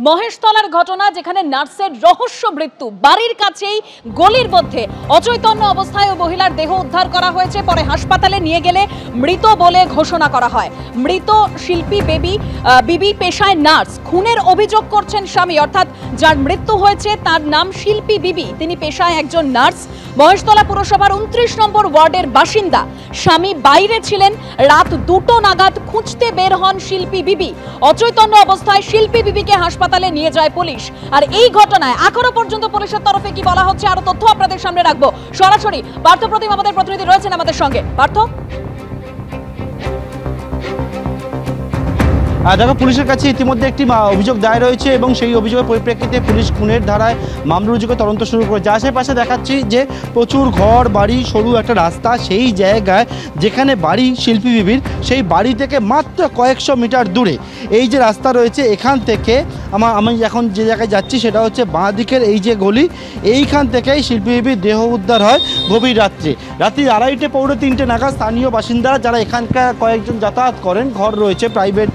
মহেশতলার ঘটনা, যেখানে নার্সের রহস্য মৃত্যু, বাড়ির কাছেই গলির মধ্যে অচৈতন্য অবস্থায় ওই মহিলার দেহ উদ্ধার করা হয়েছে। পরে হাসপাতালে নিয়ে গেলে মৃত বলে ঘোষণা করা হয়। মৃত শিল্পী বিবি পেশায় নার্স। খুনের অভিযোগ করছেন স্বামী, অর্থাৎ যার মৃত্যু হয়েছে তার নাম শিল্পী বিবি, তিনি পেশায় একজন নার্স। মহেশতলা পুরসভার 29 নম্বর ওয়ার্ডের বাসিন্দা। স্বামী বাইরে ছিলেন। রাত 2টো নাগাদ খুঁজতে বের হন শিল্পী বিবি। অচৈতন্য অবস্থায় শিল্পী বিবিকে হাসপাতালে নিয়ে যায় পুলিশ। আর এই ঘটনায় এখনো পর্যন্ত পুলিশের তরফে কি বলা হচ্ছে, আরো তথ্য আপনাদের সামনে রাখবো। সরাসরি পার্থ প্রতিম আমাদের প্রতিনিধি রয়েছেন আমাদের সঙ্গে। পার্থ, দেখো, পুলিশের কাছে ইতিমধ্যে একটি অভিযোগ দায়ের হয়েছে এবং সেই অভিযোগের পরিপ্রেক্ষিতে পুলিশ খুনের ধারায় মামলা রুজু করে তদন্ত শুরু করেছে। আশেপাশে দেখাচ্ছি যে প্রচুর ঘর বাড়ি, সরু একটা রাস্তা। সেই জায়গায় যেখানে বাড়ি শিল্পী বিবির, সেই বাড়ি থেকে মাত্র কয়েকশো মিটার দূরে এই যে রাস্তা রয়েছে, এখান থেকে আমি এখন যে জায়গায় যাচ্ছি সেটা হচ্ছে বাঁ দিকের এই যে গলি, এইখান থেকেই শিল্পী বিবির দেহ উদ্ধার হয় গভীর রাত্রে। রাত্রি 2:30 পৌনে 3টে নাগাদ স্থানীয় বাসিন্দারা, যারা এখানকার কয়েকজন যাতায়াত করেন, ঘর রয়েছে প্রাইভেট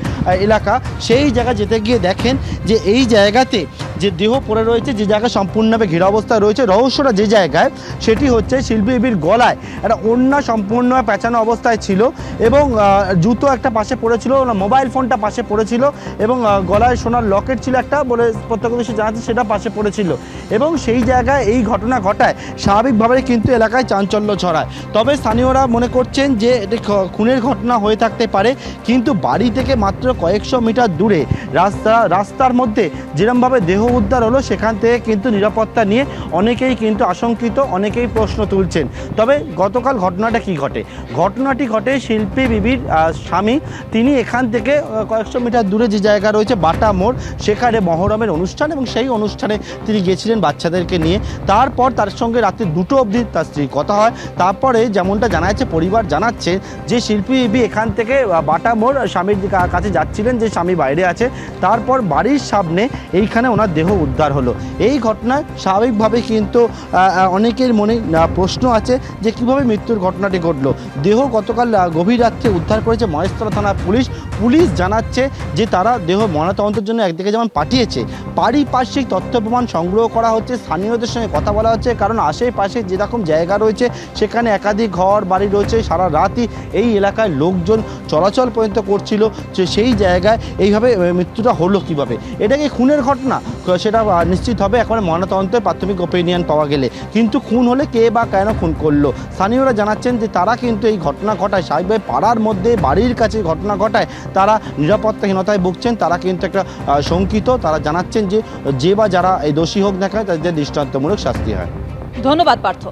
এলাকা, সেই জায়গা যেতে গিয়ে দেখেন যে এই জায়গাতে যে দেহ পড়ে রয়েছে, যে জায়গায় সম্পূর্ণভাবে ঘেরা অবস্থায় রয়েছে। রহস্যটা যে জায়গায়, সেটি হচ্ছে শিল্পী বিবির গলায় একটা ওড়না সম্পূর্ণভাবে পেঁচানো অবস্থায় ছিল এবং জুতো একটা পাশে পড়েছিল, মোবাইল ফোনটা পাশে পড়েছিল এবং গলায় সোনার লকেট ছিল একটা বলে প্রত্যক্ষদর্শী জানাচ্ছে, সেটা পাশে পড়েছিল। এবং সেই জায়গায় এই ঘটনা ঘটায় স্বাভাবিকভাবে কিন্তু এলাকায় চাঞ্চল্য ছড়ায়। তবে স্থানীয়রা মনে করছেন যে এটি খুনের ঘটনা হয়ে থাকতে পারে, কিন্তু বাড়ি থেকে মাত্র কয়েকশো মিটার দূরে রাস্তার মধ্যে যেরকমভাবে দেহ উদ্ধার হলো, সেখান থেকে কিন্তু নিরাপত্তা নিয়ে অনেকেই কিন্তু আশঙ্কিত, অনেকেই প্রশ্ন তুলছেন। তবে গতকাল ঘটনাটা কি ঘটে? ঘটনাটি ঘটে শিল্পী বিবির স্বামী, তিনি এখান থেকে কয়েকশো মিটার দূরে যে জায়গা রয়েছে বাটা মোড়, সেখানে মহরমের অনুষ্ঠান এবং সেই অনুষ্ঠানে তিনি গিয়েছিলেন বাচ্চাদেরকে নিয়ে। তারপর তার সঙ্গে রাত্রি 2টো অবধি তার স্ত্রীর কথা হয়। তারপরে যেমনটা জানা যাচ্ছে, পরিবার জানাচ্ছে যে শিল্পী বিবি এখান থেকে বাটা মোড় স্বামীর কাছে যাচ্ছিলেন, যে স্বামী বাইরে আছে। তারপর বাড়ির সামনে এইখানে ওনার দেহ উদ্ধার হলো। এই ঘটনায় স্বাভাবিকভাবে কিন্তু অনেকের মনে প্রশ্ন আছে যে কিভাবে মৃত্যুর ঘটনাটি ঘটলো। দেহ গতকাল গভীর রাত্রে উদ্ধার করেছে মহেশতলা থানা পুলিশ। পুলিশ জানাচ্ছে যে তারা দেহ ময়নাতদন্তের জন্য একদিকে যেমন পাঠিয়েছে, পারিপার্শ্বিক তথ্য প্রমাণ সংগ্রহ করা হচ্ছে, স্থানীয়দের সঙ্গে কথা বলা হচ্ছে, কারণ আশেপাশে যেরকম জায়গা রয়েছে সেখানে একাধিক ঘর বাড়ি রয়েছে। সারা রাতই এই এলাকায় লোকজন চলাচল পর্যন্ত করছিল, যে সেই জায়গায় এইভাবে মৃত্যুটা হলো কিভাবে। এটা কি খুনের ঘটনা, সেটা নিশ্চিত হবে এখন ময়নাতদন্তের প্রাথমিক ওপিনিয়ন পাওয়া গেলে। কিন্তু খুন হলে কে বা কেন খুন করলো, স্থানীয়রা জানাচ্ছেন যে তারা কিন্তু এই ঘটনা ঘটায় স্বাভাবিকভাবে পাড়ার মধ্যে বাড়ির কাছে ঘটনা ঘটায় তারা নিরাপত্তাহীনতায় ভুগছেন, তারা কিন্তু একটা শঙ্কিত। তারা জানাচ্ছেন যে বা যারা এই দোষী হোক না কেন, তাদের দৃষ্টান্তমূলক শাস্তি হয়। ধন্যবাদ পার্থ।